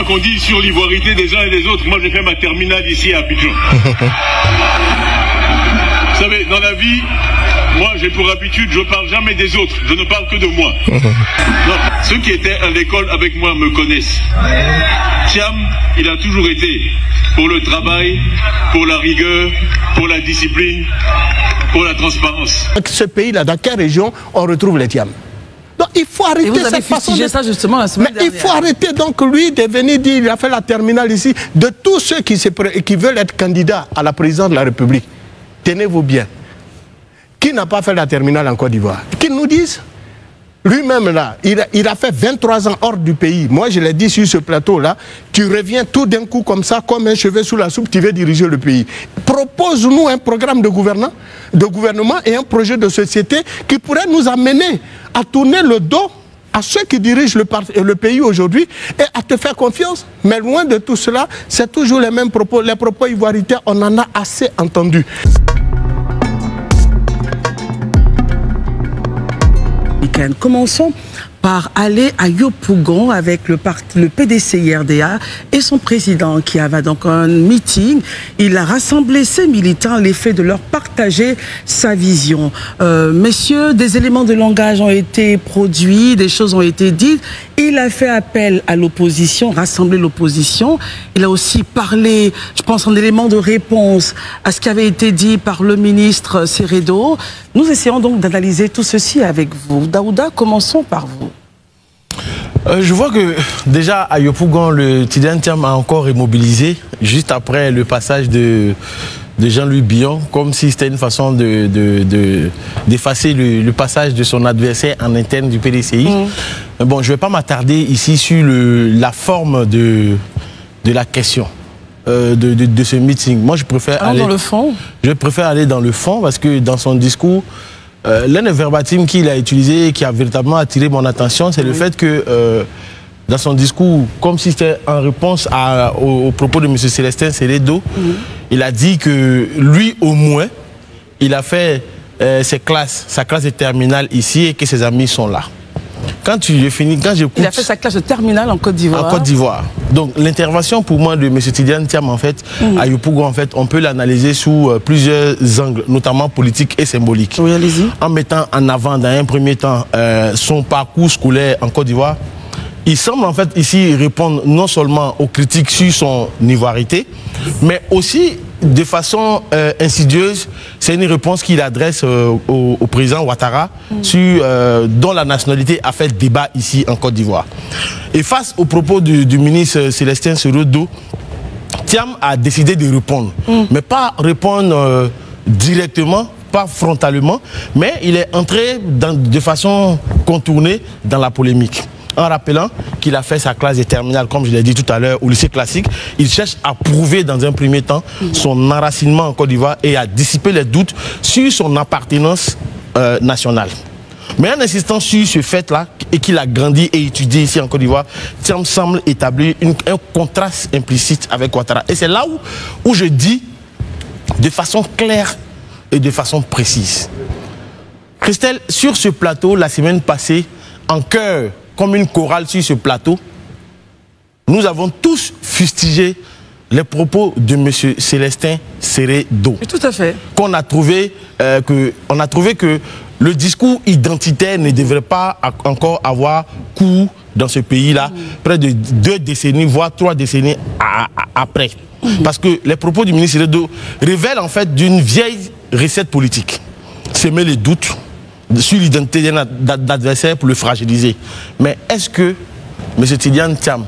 qu'on dit sur l'ivoirité des uns et des autres. Moi, j'ai fait ma terminale ici à Abidjan. Vous savez, dans la vie, moi, j'ai pour habitude, je ne parle jamais des autres. Je ne parle que de moi. Non, ceux qui étaient à l'école avec moi me connaissent. Thiam, il a toujours été pour le travail, pour la rigueur, pour la discipline, pour la transparence. Ce pays-là, dans quelle région on retrouve les Thiam? Donc il faut arrêter cette façon de... ça justement la semaine dernière. Il faut arrêter donc lui de venir dire il a fait la terminale ici. De tous ceux qui veulent être candidats à la présidence de la République, tenez-vous bien. Qui n'a pas fait la terminale en Côte d'Ivoire? Qu'ils nous disent. Lui-même là, il a fait 23 ans hors du pays. Moi je l'ai dit sur ce plateau-là, tu reviens tout d'un coup comme ça, comme un cheveu sous la soupe, tu veux diriger le pays. Propose-nous un programme de gouvernement et un projet de société qui pourrait nous amener à tourner le dos à ceux qui dirigent le pays aujourd'hui et à te faire confiance. Mais loin de tout cela, c'est toujours les mêmes propos. Les propos ivoiritains, on en a assez entendu. Commençons par aller à Yopougon avec le PDCI-RDA et son président qui avait donc un meeting. Il a rassemblé ses militants à l'effet de leur partager sa vision. Messieurs, des éléments de langage ont été produits, des choses ont été dites. Il a fait appel à l'opposition, rassemblé l'opposition. Il a aussi parlé, je pense, en élément de réponse à ce qui avait été dit par le ministre Seredo. Nous essayons donc d'analyser tout ceci avec vous. Daouda, commençons par vous. Je vois que déjà à Yopougon, le Tidjane Thiam a encore immobilisé juste après le passage de Jean-Louis Billon, comme si c'était une façon d'effacer le passage de son adversaire en interne du PDCI. Bon, je ne vais pas m'attarder ici sur la forme de la question de ce meeting. Moi, je préfère aller dans le fond. Je préfère aller dans le fond parce que dans son discours, l'un des verbatims qu'il a utilisé et qui a véritablement attiré mon attention, c'est le fait que dans son discours, comme si c'était en réponse aux propos de M. Célestin Seredo, il a dit que lui, au moins, il a fait sa classe de terminale ici et que ses amis sont là. Quand j'écoute... Il a fait sa classe de terminale en Côte d'Ivoire. En Côte d'Ivoire. Donc l'intervention pour moi de M. Tidjane Thiam, en fait, à Yopougon, en fait, on peut l'analyser sous plusieurs angles, notamment politiques et symboliques. Oui, allez-y. En mettant en avant, dans un premier temps, son parcours scolaire en Côte d'Ivoire, il semble en fait ici répondre non seulement aux critiques sur son ivoirité, mais aussi de façon insidieuse, c'est une réponse qu'il adresse au président Ouattara, dont la nationalité a fait débat ici en Côte d'Ivoire. Et face aux propos du ministre Célestin Seredo, Thiam a décidé de répondre, mais pas répondre directement, pas frontalement, mais il est entré de façon contournée dans la polémique. En rappelant qu'il a fait sa classe de terminale, comme je l'ai dit tout à l'heure, au lycée classique, il cherche à prouver dans un premier temps son enracinement en Côte d'Ivoire et à dissiper les doutes sur son appartenance nationale. Mais en insistant sur ce fait-là, et qu'il a grandi et étudié ici en Côte d'Ivoire, Thiam semble établir un contraste implicite avec Ouattara. Et c'est là où je dis, de façon claire et de façon précise. Christelle, sur ce plateau, la semaine passée, en chœur, comme une chorale sur ce plateau, nous avons tous fustigé les propos de M. Célestin Seredo. Tout à fait. On a trouvé que le discours identitaire ne devrait pas encore avoir cours dans ce pays-là, près de 2 décennies, voire 3 décennies après. Parce que les propos du ministre Seredo révèlent en fait d'une vieille recette politique. Semer les doutes sur l'identité d'un adversaire pour le fragiliser. Mais est-ce que M. Tidjane Thiam,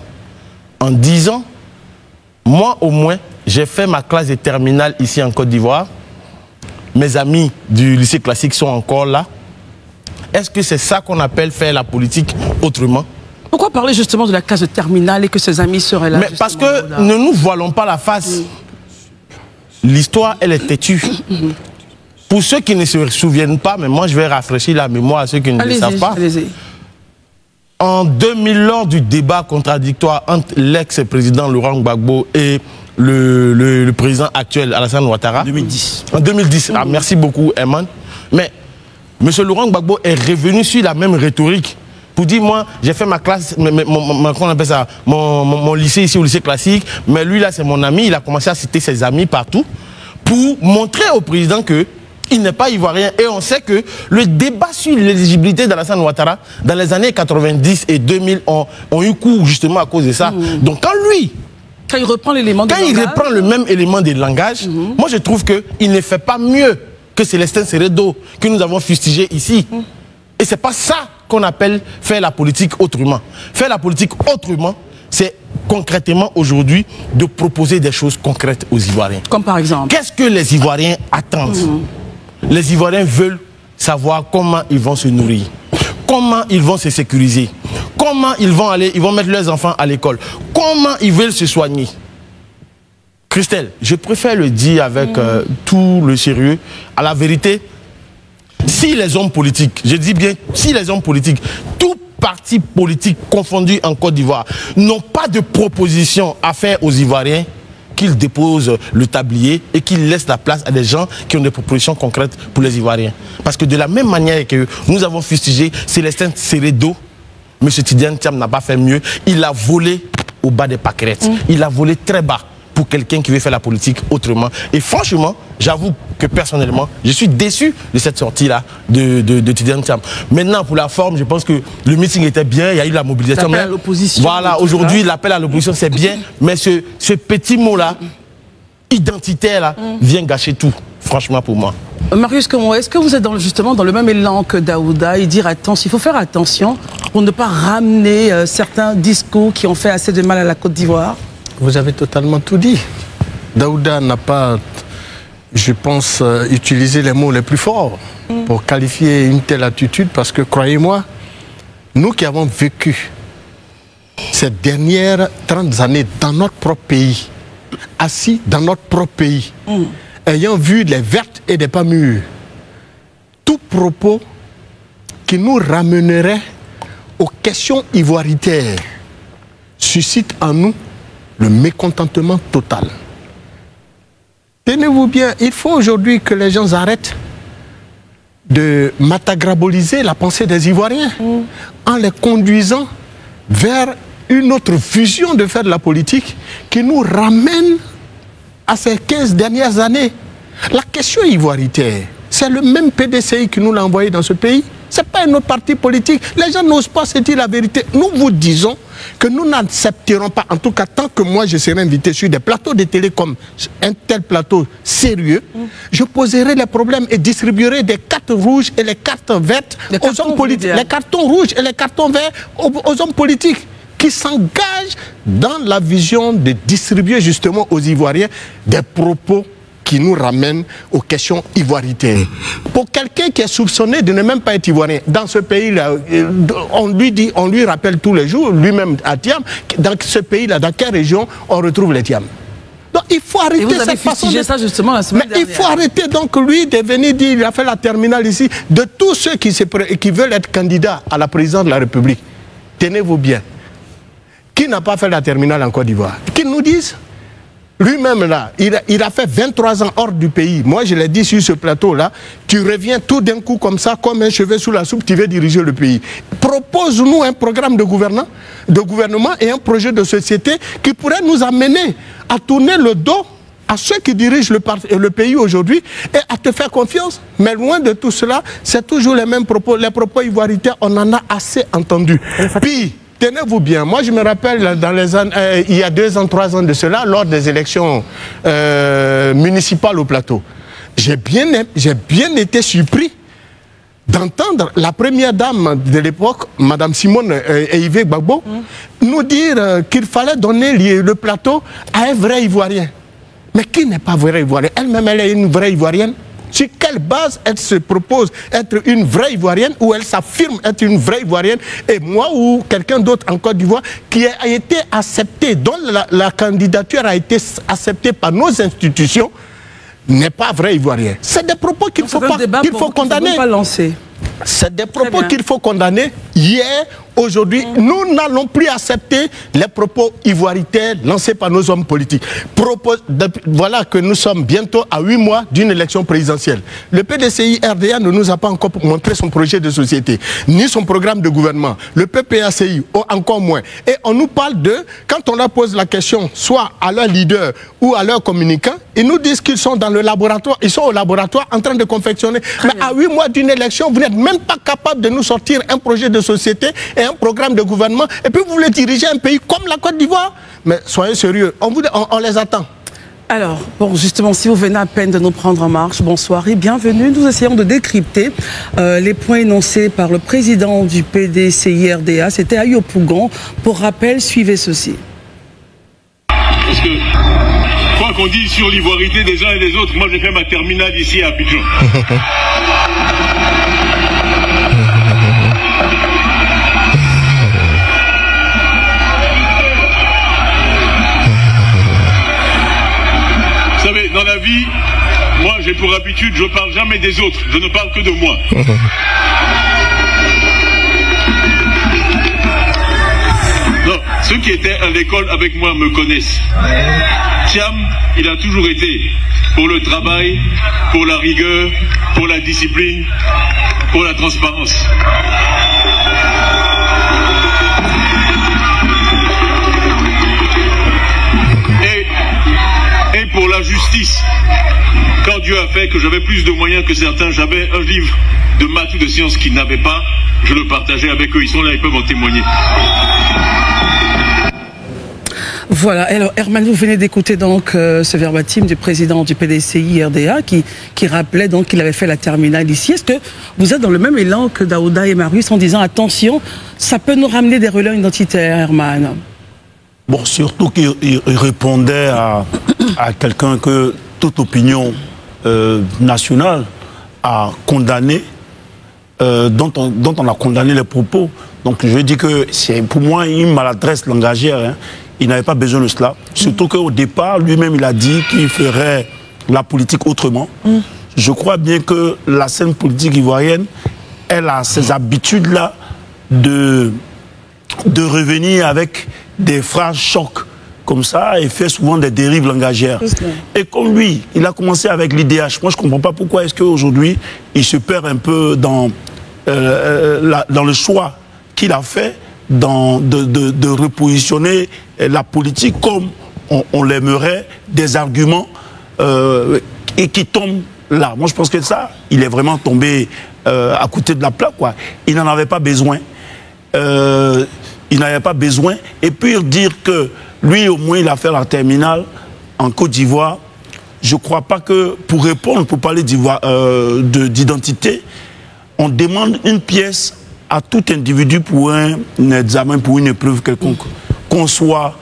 en disant, moi au moins, j'ai fait ma classe de terminale ici en Côte d'Ivoire, mes amis du lycée classique sont encore là, est-ce que c'est ça qu'on appelle faire la politique autrement? Pourquoi parler justement de la classe de terminale et que ses amis seraient là? Mais parce que ne nous voilons pas la face. L'histoire, elle est têtue. Pour ceux qui ne se souviennent pas, mais moi je vais rafraîchir la mémoire à ceux qui ne le savent pas. En 2000, lors du débat contradictoire entre l'ex-président Laurent Gbagbo et le président actuel Alassane Ouattara. 2010. En 2010. Ah, merci beaucoup, Herman. Mais M. Laurent Gbagbo est revenu sur la même rhétorique pour dire, moi, j'ai fait ma classe, on appelle ça, mon lycée ici, au lycée classique, mais lui, là, c'est mon ami, il a commencé à citer ses amis partout, pour montrer au président que il n'est pas ivoirien. Et on sait que le débat sur l'éligibilité d'Alassane Ouattara, dans les années 90 et 2000, ont eu cours justement à cause de ça. Donc quand lui... Quand il reprend l'élément de langage... Quand il reprend le même élément de langage, moi je trouve qu'il ne fait pas mieux que Célestin Seredo, que nous avons fustigé ici. Et c'est pas ça qu'on appelle faire la politique autrement. Faire la politique autrement, c'est concrètement aujourd'hui de proposer des choses concrètes aux Ivoiriens. Comme par exemple? Qu'est-ce que les Ivoiriens attendent? Les Ivoiriens veulent savoir comment ils vont se nourrir, comment ils vont se sécuriser, comment ils vont mettre leurs enfants à l'école, comment ils veulent se soigner. Christelle, je préfère le dire avec tout le sérieux. À la vérité, si les hommes politiques, je dis bien si les hommes politiques, tout parti politique confondu en Côte d'Ivoire, n'ont pas de proposition à faire aux Ivoiriens, qu'ils déposent le tablier et qu'ils laissent la place à des gens qui ont des propositions concrètes pour les Ivoiriens. Parce que de la même manière que nous avons fustigé Célestin Seredo, M. Tidiane Thiam n'a pas fait mieux. Il a volé au bas des pâquerettes. Il a volé très bas pour quelqu'un qui veut faire la politique autrement. Et franchement, j'avoue que personnellement, je suis déçu de cette sortie-là de Tidiane Thiam. Maintenant, pour la forme, je pense que le meeting était bien, il y a eu la mobilisation. L'appel à l'opposition. Voilà, aujourd'hui, l'appel à l'opposition, c'est bien, mais ce petit mot-là, identitaire-là, vient gâcher tout, franchement, pour moi. Marius Kombo, est-ce que vous êtes justement dans le même élan que Daouda et dire attention, il faut faire attention pour ne pas ramener certains discours qui ont fait assez de mal à la Côte d'Ivoire? Vous avez totalement tout dit. Daouda n'a pas, je pense, utilisé les mots les plus forts pour qualifier une telle attitude, parce que, croyez-moi, nous qui avons vécu ces dernières 30 années dans notre propre pays, assis dans notre propre pays, ayant vu les vertes et des pas mûres, tout propos qui nous ramènerait aux questions ivoiritaires suscite en nous le mécontentement total. Tenez-vous bien, il faut aujourd'hui que les gens arrêtent de matagraboliser la pensée des Ivoiriens en les conduisant vers une autre vision de faire de la politique qui nous ramène à ces 15 dernières années. La question ivoiritaire, c'est le même PDCI qui nous l'a envoyé dans ce pays. Ce n'est pas un autre parti politique. Les gens n'osent pas se dire la vérité. Nous vous disons que nous n'accepterons pas, en tout cas tant que moi je serai invité sur des plateaux de télé comme un tel plateau sérieux, je poserai les problèmes et distribuerai des cartes rouges et les cartes vertes aux hommes politiques. Les cartons rouges et les cartons verts aux hommes politiques qui s'engagent dans la vision de distribuer justement aux Ivoiriens des propos qui nous ramène aux questions ivoiritaires. Pour quelqu'un qui est soupçonné de ne même pas être ivoirien, dans ce pays-là, on lui rappelle tous les jours, lui-même à Thiam, dans ce pays-là, dans quelle région on retrouve les Thiam. Donc il faut arrêter cette façon de... ça justement la semaine dernière. Il faut arrêter donc lui de venir dire, il a fait la terminale ici, de tous ceux qui veulent être candidats à la présidence de la République. Tenez-vous bien. Qui n'a pas fait la terminale en Côte d'Ivoire? Qu'ils nous disent. Lui-même, là, il a fait 23 ans hors du pays. Moi, je l'ai dit sur ce plateau-là, tu reviens tout d'un coup comme ça, comme un cheveu sous la soupe, tu veux diriger le pays. Propose-nous un programme de gouvernement et un projet de société qui pourrait nous amener à tourner le dos à ceux qui dirigent le pays aujourd'hui et à te faire confiance. Mais loin de tout cela, c'est toujours les mêmes propos. Les propos ivoiritaires, on en a assez entendu. Puis, tenez-vous bien, moi je me rappelle dans les années, il y a 2 ans, 3 ans de cela, lors des élections municipales au plateau, j'ai bien été surpris d'entendre la première dame de l'époque, Mme Simone Eyvé Gbagbo, nous dire qu'il fallait donner le plateau à un vrai Ivoirien. Mais qui n'est pas vrai Ivoirien? Elle-même, elle est une vraie Ivoirienne. Sur quelle base elle se propose être une vraie Ivoirienne ou elle s'affirme être une vraie Ivoirienne, et moi ou quelqu'un d'autre en Côte d'Ivoire qui a été accepté, dont la candidature a été acceptée par nos institutions, n'est pas vrai Ivoirien. C'est des propos qu'il faut condamner. C'est des propos qu'il faut condamner. Hier, aujourd'hui, nous n'allons plus accepter les propos ivoiritaires lancés par nos hommes politiques. Voilà que nous sommes bientôt à 8 mois d'une élection présidentielle. Le PDCI RDA ne nous a pas encore montré son projet de société, ni son programme de gouvernement. Le PPACI, encore moins. Et on nous parle de, quand on leur pose la question, soit à leur leader ou à leurs communicants, ils nous disent qu'ils sont dans le laboratoire, ils sont au laboratoire en train de confectionner. Mais à 8 mois d'une élection, vous n'êtes même pas capable de nous sortir un projet de société et un programme de gouvernement. Et puis vous voulez diriger un pays comme la Côte d'Ivoire. Mais soyez sérieux, on les attend. Alors, bon, justement, si vous venez à peine de nous prendre en marche, bonsoir et bienvenue. Nous essayons de décrypter les points énoncés par le président du PDCI-RDA, c'était Ayo Pougon. Pour rappel, suivez ceci. Parce que, quoi qu'on dise sur l'ivoirité des uns et des autres, moi j'ai fait ma terminale ici à Abidjan. Vous savez, dans la vie, moi j'ai pour habitude, je ne parle jamais des autres, je ne parle que de moi. Non, ceux qui étaient à l'école avec moi me connaissent. Thiam, il a toujours été pour le travail, pour la rigueur, pour la discipline, pour la transparence. Et pour la justice. Quand Dieu a fait que j'avais plus de moyens que certains, j'avais un livre de maths ou de sciences qu'ils n'avaient pas, je le partageais avec eux, ils sont là, ils peuvent en témoigner. Voilà, alors Herman, vous venez d'écouter donc ce verbatim du président du PDCI-RDA qui rappelait donc qu'il avait fait la terminale ici. Est-ce que vous êtes dans le même élan que Daouda et Marius en disant attention, ça peut nous ramener des relents identitaires, Herman? Bon, surtout qu'il répondait à quelqu'un que toute opinion nationale a condamné, dont on a condamné les propos. Donc je dis que c'est pour moi une maladresse langagière. Hein. Il n'avait pas besoin de cela. Surtout qu'au départ, lui-même, il a dit qu'il ferait la politique autrement. Je crois bien que la scène politique ivoirienne, elle a ces habitudes-là de revenir avec des phrases chocs comme ça et fait souvent des dérives langagières. Et comme lui, il a commencé avec l'IDH. Moi, je ne comprends pas pourquoi est-ce qu'aujourd'hui, il se perd un peu dans le choix qu'il a fait de repositionner la politique comme on l'aimerait, des arguments et qui tombent là. Moi, je pense que ça, il est vraiment tombé à côté de la plaque, quoi. Il n'en avait pas besoin. Il n'avait pas besoin. Et puis dire que lui, au moins, il a fait la terminale en Côte d'Ivoire. Je ne crois pas que, pour répondre, pour parler d'identité, on demande une pièce à tout individu pour un examen, pour une épreuve quelconque, qu'on soit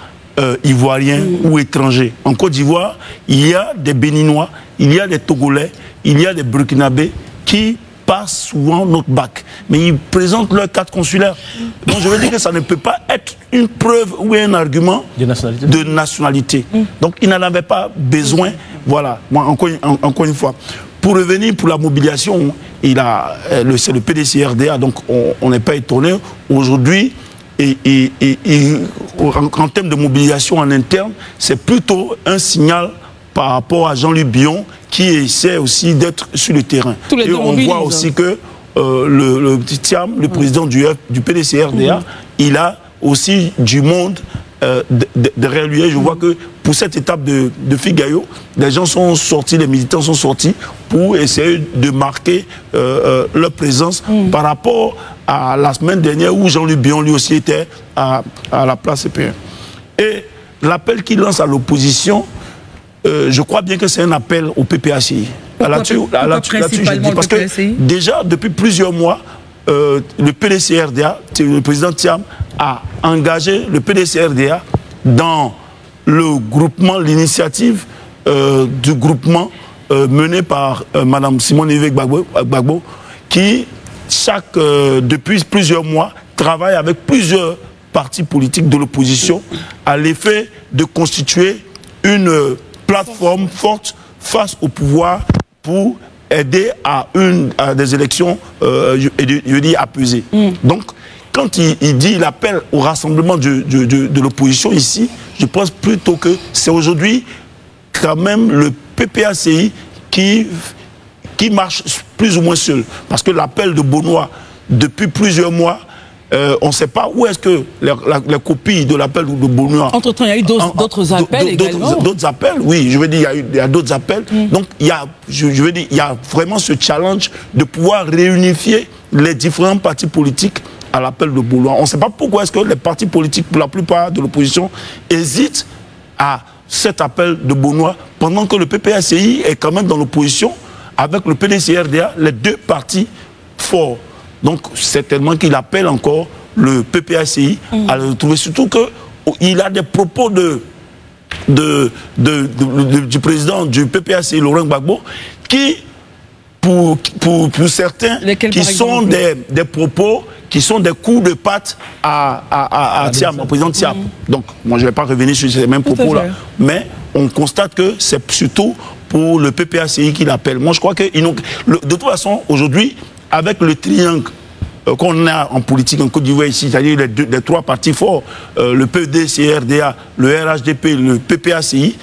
ivoirien ou étranger. En Côte d'Ivoire, il y a des Béninois, il y a des Togolais, il y a des Burkinabés qui passent souvent notre bac. Mais ils présentent leur carte consulaire. Donc je veux dire que ça ne peut pas être une preuve ou un argument de nationalité. Donc il n'en avait pas besoin. Voilà, moi encore une fois. Pour revenir pour la mobilisation, c'est le PDCI-RDA, donc on n'est pas étonné. Aujourd'hui, en termes de mobilisation en interne, c'est plutôt un signal par rapport à Jean-Luc Bion qui essaie aussi d'être sur le terrain. Et on voit aussi que le Thiam, le président du PDCI-RDA, il a aussi du monde derrière lui. Et je vois que pour cette étape de Figayo, les gens sont sortis, les militants sont sortis pour essayer de marquer leur présence par rapport à la semaine dernière où Jean-Luc Bion lui aussi était à la place CP1. Et l'appel qu'il lance à l'opposition, je crois bien que c'est un appel au PPACI. Là-dessus, je dis, parce que déjà, depuis plusieurs mois, le PDCI-RDA, le président Thiam, a engagé le PDCI-RDA dans le groupement, l'initiative du groupement mené par Mme Simone Gbagbo, qui, depuis plusieurs mois, travaille avec plusieurs partis politiques de l'opposition à l'effet de constituer une plateforme forte face au pouvoir pour aider à des élections, je dis, apaisées. Donc, quand il appelle au rassemblement de l'opposition ici, je pense plutôt que c'est aujourd'hui quand même le PPACI qui marche plus ou moins seul. Parce que l'appel de Benoît, depuis plusieurs mois, on ne sait pas où est-ce que les copies de l'appel de Benoît... Entre-temps, il y a eu d'autres appels également. D'autres appels, oui. Je veux dire, il y a d'autres appels. Donc, je veux dire, il y a vraiment ce challenge de pouvoir réunifier les différents partis politiques à l'appel de Benoît. On ne sait pas pourquoi est-ce que les partis politiques, pour la plupart de l'opposition, hésitent à cet appel de Benoît, pendant que le PPACI est quand même dans l'opposition avec le PDC-RDA, les deux partis forts. Donc, certainement qu'il appelle encore le PPACI à le retrouver. Surtout qu'il a des propos du président du PPACI, Laurent Gbagbo, qui, pour certains, qui sont des propos, qui sont des coups de patte à Thiam, au président Thiam. Donc, moi, je ne vais pas revenir sur ces mêmes propos-là. Mais on constate que c'est surtout pour le PPACI qu'il appelle. Moi, je crois que, de toute façon, aujourd'hui, avec le triangle qu'on a en politique en Côte d'Ivoire ici, c'est-à-dire les trois partis forts, le PDC-RDA, le RHDP, le PPACI,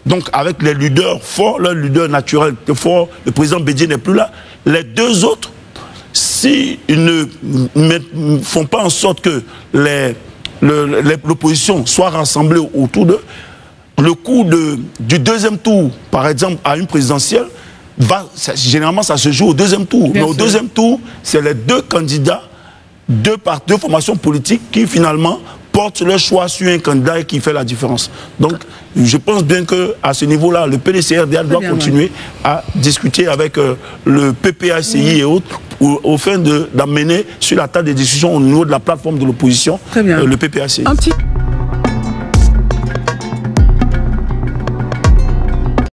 donc avec les leaders forts, leurs leaders naturels forts, le président Bédié n'est plus là, les deux autres, s'ils ne font pas en sorte que l'opposition soit rassemblée autour d'eux, le coup du deuxième tour, par exemple, à une présidentielle, généralement, ça se joue au deuxième tour. Mais au deuxième tour, c'est les deux candidats, deux formations politiques qui, finalement, portent leur choix sur un candidat et qui fait la différence. Donc, je pense bien qu'à ce niveau-là, le PDC-RDA doit continuer à discuter avec le PPACI et autres au fin d'amener sur la table des discussions au niveau de la plateforme de l'opposition le PPACI.